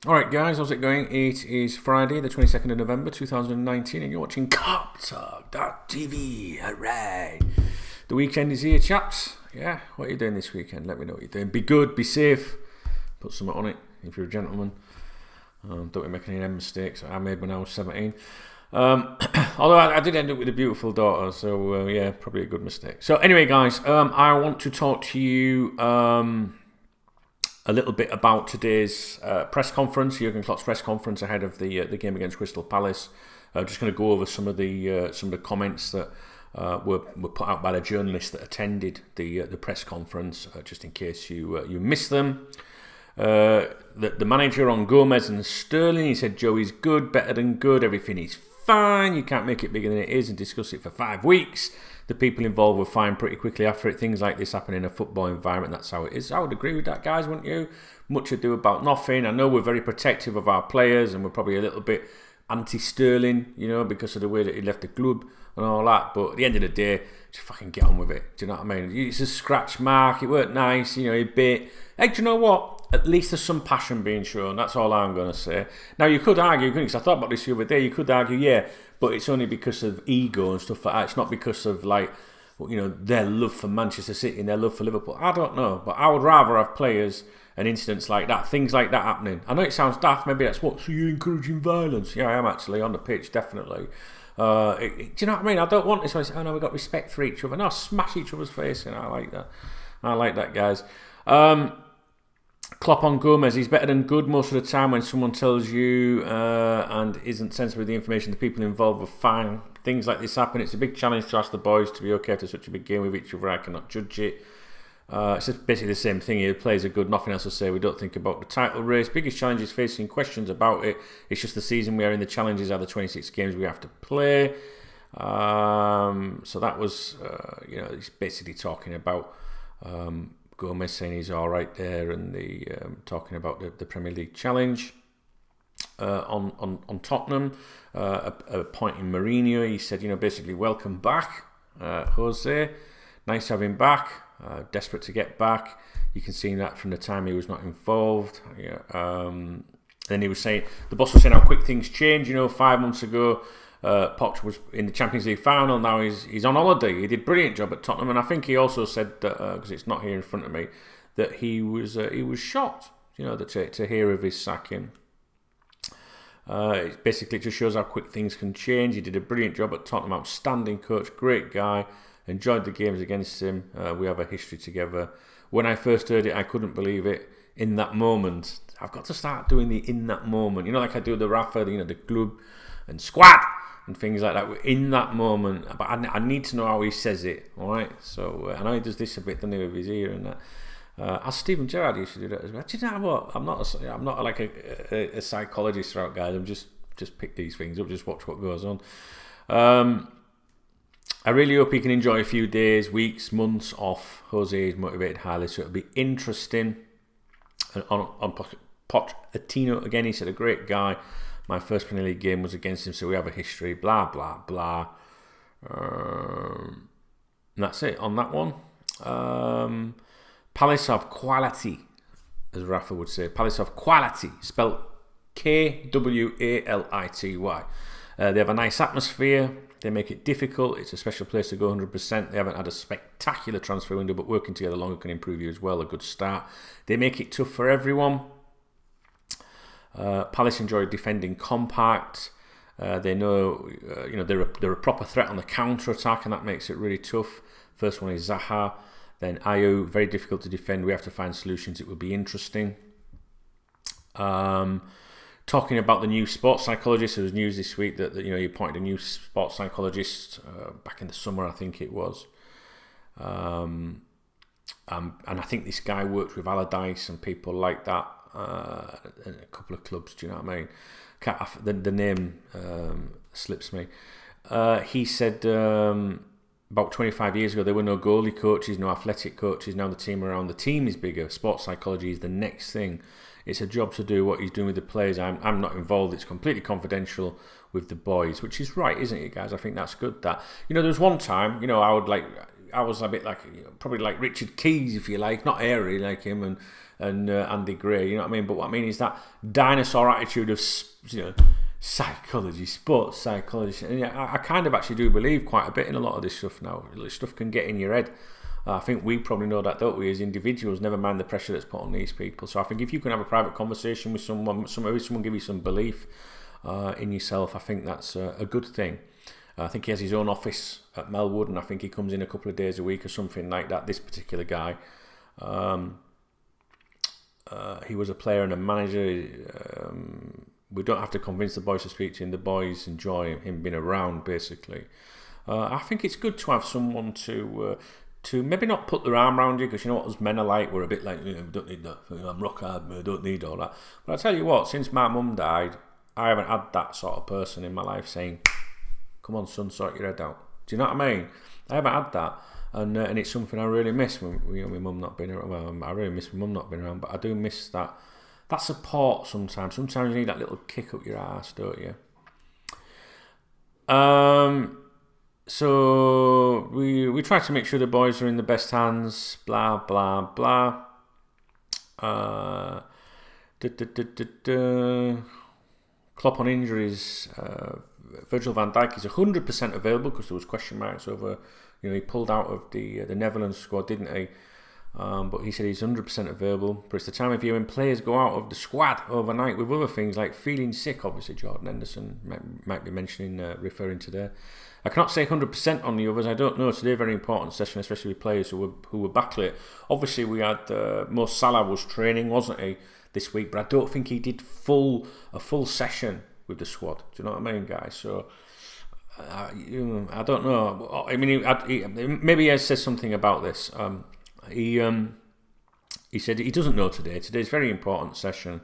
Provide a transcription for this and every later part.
Alright guys, how's it going? It is Friday, the 22nd of November 2019 and you're watching KopTalk.tv. Alright. The weekend is here, chaps. Yeah, what are you doing this weekend? Let me know what you're doing. Be good, be safe. Put something on it if you're a gentleman. Don't be making any mistakes I made when I was 17. Although I did end up with a beautiful daughter, so yeah, probably a good mistake. So anyway guys, I want to talk to you a little bit about today's press conference, Jurgen Klopp's press conference ahead of the game against Crystal Palace. Just going to go over some of the comments that were put out by the journalists that attended the press conference, just in case you missed them. The manager on Gomez and Sterling, he said Joey's good, better than good, everything is fine, you can't make it bigger than it is and discuss it for 5 weeks. The people involved were fine pretty quickly after it. Things like this happen in a football environment, that's how it is. I would agree with that, guys, wouldn't you? Much ado about nothing. I know we're very protective of our players and we're probably a little bit anti-Sterling, you know, because of the way that he left the club and all that, but at the end of the day, just fucking get on with it. Do you know what I mean? It's a scratch mark, it weren't nice, you know, he bit. Hey, do you know what? At least there's some passion being shown. That's all I'm going to say. Now, you could argue, because I thought about this the other day, you could argue, yeah, but it's only because of ego and stuff like that. It's not because of, like, you know, their love for Manchester City and their love for Liverpool. I don't know, but I would rather have players and incidents like that, things like that happening. I know it sounds daft, maybe that's what, so you're encouraging violence. Yeah, I am actually, on the pitch, definitely. Do you know what I mean? I don't want this. I say, oh no, we've got respect for each other. No, smash each other's face, and I like that. I like that, guys. Klopp on Gomez, he's better than good most of the time when someone tells you and isn't sensitive with the information. The people involved were fine. Things like this happen. It's a big challenge to ask the boys to be okay after such a big game with each other. I cannot judge it. It's just basically the same thing. The players are good, nothing else to say. We don't think about the title race. Biggest challenge is facing questions about it. It's just the season we are in. The challenges are the 26 games we have to play. So that was, you know, he's basically talking about Gomez saying he's all right there, and the talking about the Premier League challenge on Tottenham. A point in Mourinho, he said, you know, basically welcome back, Jose. Nice to have him back. Desperate to get back. You can see that from the time he was not involved. Yeah. Then he was saying, the boss was saying how quick things change. You know, 5 months ago, Poch was in the Champions League final. Now he's on holiday. He did a brilliant job at Tottenham, and I think he also said that, because it's not here in front of me, that he was shocked. You know, to hear of his sacking. It basically just shows how quick things can change. He did a brilliant job at Tottenham. Outstanding coach, great guy. Enjoyed the games against him. We have a history together. When I first heard it, I couldn't believe it. In that moment, I've got to start doing the in that moment. You know, like I do the Rafa, you know, the club and squad and things like that. In that moment, but I need to know how he says it. All right. So I know he does this a bit, doesn't he, with his ear and that. As Stephen Gerrard used to do that as well. Do you know what? I'm not like a psychologist throughout, guys. I'm just pick these things up, just watch what goes on. I really hope he can enjoy a few days, weeks, months off. Jose is motivated highly, so it'll be interesting. And on Pochettino, again, he said, a great guy. My first Premier League game was against him, so we have a history, blah, blah, blah. And that's it on that one. Palace have quality, as Rafa would say. Palace have quality, spelled Kwality. They have a nice atmosphere. They make it difficult. It's a special place to go 100%. They haven't had a spectacular transfer window, but working together longer can improve you as well. A good start. They make it tough for everyone. Palace enjoy defending compact. They know, you know, they're a proper threat on the counter attack, and that makes it really tough. First one is Zaha, then Ayew. Very difficult to defend. We have to find solutions. It would be interesting. Talking about the new sports psychologist, there was news this week that you know, he appointed a new sports psychologist back in the summer, I think it was. And I think this guy worked with Allardyce and people like that, and a couple of clubs. Do you know what I mean? The name slips me. He said about 25 years ago there were no goalie coaches, no athletic coaches. Now the team around the team is bigger. Sports psychology is the next thing. It's a job to do what he's doing with the players. I'm not involved. It's completely confidential with the boys, which is right, isn't it, guys? I think that's good. That, you know, there was one time, you know, I would like, I was a bit like, probably like Richard Keys, if you like, not airy like him, and Andy Gray, you know what I mean? But what I mean is that dinosaur attitude of, psychology, sports psychology. And I kind of actually do believe quite a bit in a lot of this stuff now. This stuff can get in your head. I think we probably know that, don't we, as individuals, never mind the pressure that's put on these people. So I think if you can have a private conversation with someone, someone give you some belief in yourself, I think that's a good thing. I think he has his own office at Melwood, and I think he comes in a couple of days a week or something like that, this particular guy. He was a player and a manager. We don't have to convince the boys to speak to him. The boys enjoy him being around, basically. I think it's good to have someone to maybe not put their arm around you, because you know what us men are like. We're a bit like, we don't need that. I'm rock hard, I don't need all that. But I tell you what, since my mum died, I haven't had that sort of person in my life saying, come on son, sort your head out. Do you know what I mean? I haven't had that, and it's something I really miss when my mum not being around. Well, I really miss my mum not being around, but I do miss that support sometimes. Sometimes you need that little kick up your ass, don't you? So we try to make sure the boys are in the best hands. Blah blah blah. Klopp on injuries. Virgil van Dijk is 100% available because there was question marks over. He pulled out of the Netherlands squad, didn't he? But he said he's 100% available. But it's the time of year when players go out of the squad overnight with other things like feeling sick. Obviously, Jordan Henderson might be referring to there. I cannot say 100% on the others. I don't know. Today, very important session, especially with players who were back late. Obviously, we had Mo Salah was training, wasn't he, this week? But I don't think he did a full session with the squad. Do you know what I mean, guys? So I don't know. I mean, maybe he has said something about this. He said he doesn't know today. Today's a very important session.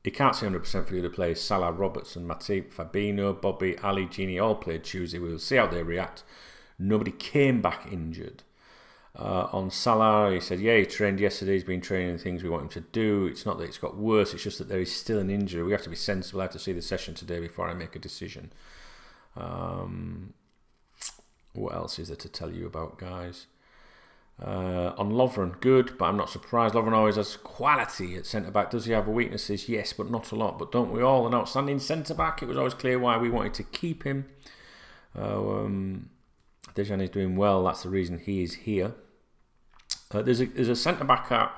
He can't say 100% for the other players. Salah, Robertson, Matip, Fabinho, Bobby, Ali, Gini all played Tuesday. We'll see how they react. Nobody came back injured. On Salah, he said, yeah, he trained yesterday. He's been training the things we want him to do. It's not that it's got worse. It's just that there is still an injury. We have to be sensible. I have to see the session today before I make a decision. What else is there to tell you about, guys? On Lovren, good, but I'm not surprised. Lovren always has quality at centre-back. Does he have weaknesses? Yes, but not a lot. But don't we all? An outstanding centre-back. It was always clear why we wanted to keep him. Dejan is doing well. That's the reason he is here. There's a centre-back at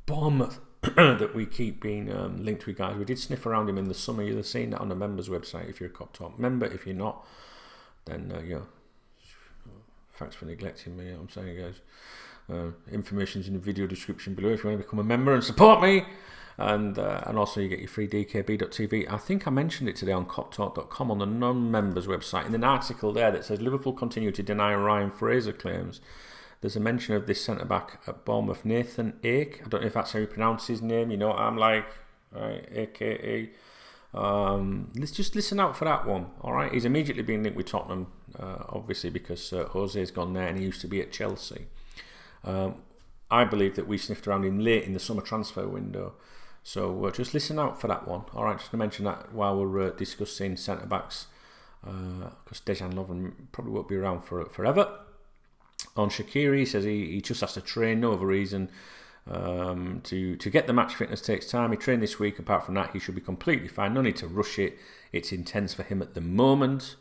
Bournemouth that we keep being linked with, guys. We did sniff around him in the summer. You'll have seen that on the members' website if you're a KopTalk member. If you're not, then, thanks for neglecting me. I'm saying, guys, information's in the video description below if you want to become a member and support me. And also you get your free dkb.tv. I think I mentioned it today on KopTalk.com on the non-members website in an article there that says Liverpool continue to deny Ryan Fraser claims. There's a mention of this centre-back at Bournemouth, Nathan Ake. I don't know if that's how you pronounce his name. You know what I'm like, right? AKA. Let's just listen out for that one. All right, he's immediately been linked with Tottenham, obviously because Jose's gone there and he used to be at Chelsea. I believe that we sniffed around him late in the summer transfer window, so just listen out for that one. All right, just to mention that while we're discussing centre backs, because Dejan Lovren probably won't be around for forever. On Shaqiri, he says he just has to train, no other reason. To get the match fitness takes time. He trained this week. Apart from that, he should be completely fine. No need to rush it. It's intense for him at the moment.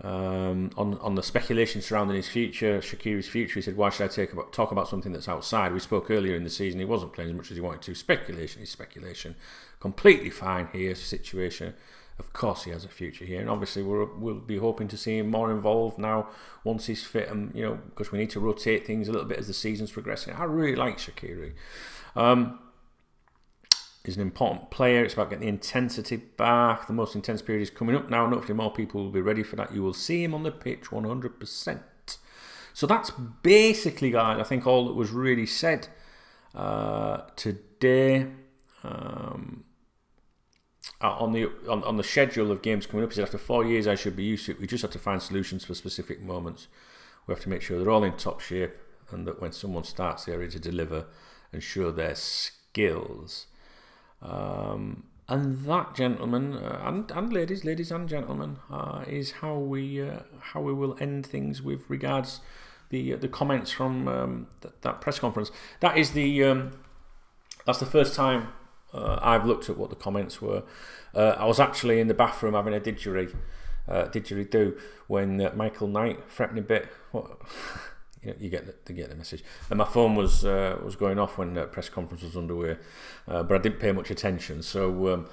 On the speculation surrounding his future, Shaqiri's future, he said, why should I talk about something that's outside? We spoke earlier in the season. He wasn't playing as much as he wanted to. Speculation is speculation. Completely fine here. Situation. Of course, he has a future here, and obviously we'll be hoping to see him more involved now once he's fit, and because we need to rotate things a little bit as the season's progressing. I really like Shaqiri. He's an important player. It's about getting the intensity back. The most intense period is coming up now, and hopefully more people will be ready for that. You will see him on the pitch 100%. So that's basically, guys, I think all that was really said today. On the schedule of games coming up, he said after 4 years I should be used to it. We just have to find solutions for specific moments. We have to make sure they're all in top shape, and that when someone starts, they're ready to deliver and show their skills. And that, gentlemen and ladies and gentlemen, is how we will end things with regards the comments from that press conference. That's the first time I've looked at what the comments were. I was actually in the bathroom having a didgeridoo when Michael Knight threatening bit. What? You get the message. And my phone was going off when the press conference was underway, but I didn't pay much attention. So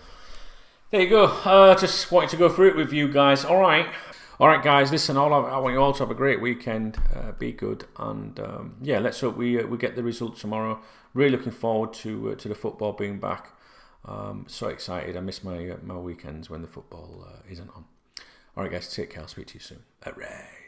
there you go. Just wanted to go through it with you guys. All right, guys. Listen, I want you all to have a great weekend. Be good, and let's hope we get the result tomorrow. Really looking forward to the football being back. So excited. I miss my weekends when the football isn't on. All right, guys. Take care. I'll speak to you soon. Hooray.